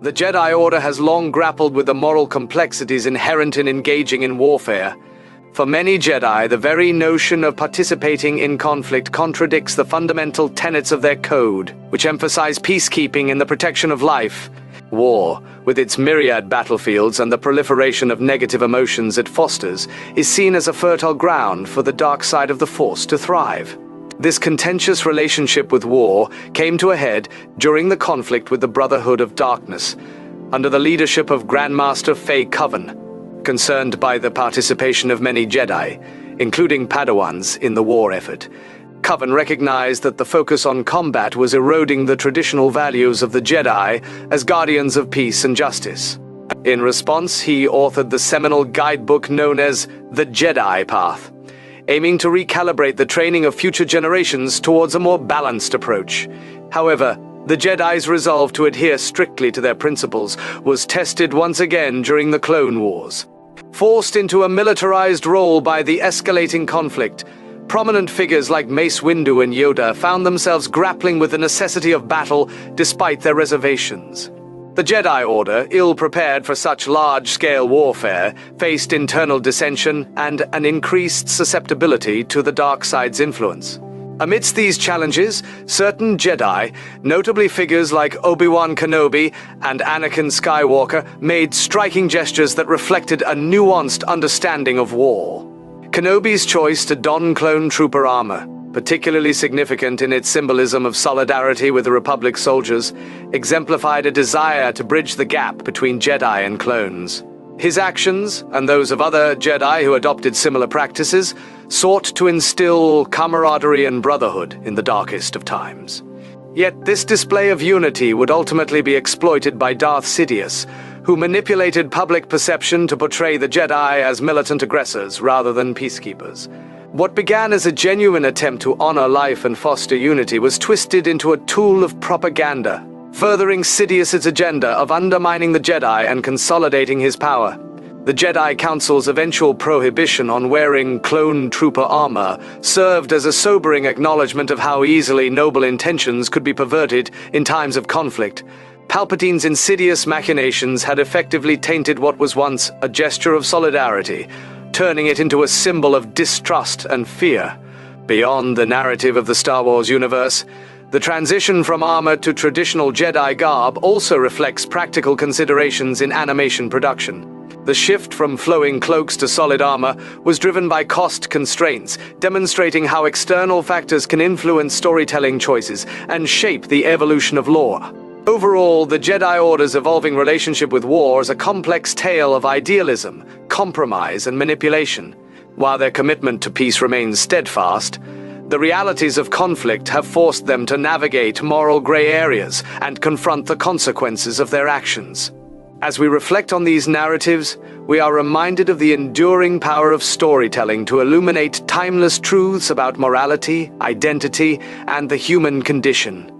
The Jedi Order has long grappled with the moral complexities inherent in engaging in warfare. For many Jedi, the very notion of participating in conflict contradicts the fundamental tenets of their code, which emphasize peacekeeping and the protection of life. War, with its myriad battlefields and the proliferation of negative emotions it fosters, is seen as a fertile ground for the dark side of the Force to thrive. This contentious relationship with war came to a head during the conflict with the Brotherhood of Darkness, under the leadership of Grandmaster Fay Coven. Concerned by the participation of many Jedi, including Padawans, in the war effort, Coven recognized that the focus on combat was eroding the traditional values of the Jedi as guardians of peace and justice. In response, he authored the seminal guidebook known as the Jedi Path, aiming to recalibrate the training of future generations towards a more balanced approach. However, the Jedi's resolve to adhere strictly to their principles was tested once again during the Clone Wars. Forced into a militarized role by the escalating conflict, prominent figures like Mace Windu and Yoda found themselves grappling with the necessity of battle despite their reservations. The Jedi Order, ill-prepared for such large-scale warfare, faced internal dissension and an increased susceptibility to the dark side's influence. Amidst these challenges, certain Jedi, notably figures like Obi-Wan Kenobi and Anakin Skywalker, made striking gestures that reflected a nuanced understanding of war. Kenobi's choice to don clone trooper armor, particularly significant in its symbolism of solidarity with the Republic soldiers, exemplified a desire to bridge the gap between Jedi and clones. His actions, and those of other Jedi who adopted similar practices, sought to instill camaraderie and brotherhood in the darkest of times. Yet this display of unity would ultimately be exploited by Darth Sidious, who manipulated public perception to portray the Jedi as militant aggressors rather than peacekeepers. What began as a genuine attempt to honor life and foster unity was twisted into a tool of propaganda, furthering Sidious's agenda of undermining the Jedi and consolidating his power. The Jedi Council's eventual prohibition on wearing clone trooper armor served as a sobering acknowledgement of how easily noble intentions could be perverted in times of conflict. Palpatine's insidious machinations had effectively tainted what was once a gesture of solidarity, turning it into a symbol of distrust and fear. Beyond the narrative of the Star Wars universe, the transition from armor to traditional Jedi garb also reflects practical considerations in animation production. The shift from flowing cloaks to solid armor was driven by cost constraints, demonstrating how external factors can influence storytelling choices and shape the evolution of lore. Overall, the Jedi Order's evolving relationship with war is a complex tale of idealism, compromise, and manipulation. While their commitment to peace remains steadfast, the realities of conflict have forced them to navigate moral gray areas and confront the consequences of their actions. As we reflect on these narratives, we are reminded of the enduring power of storytelling to illuminate timeless truths about morality, identity, and the human condition.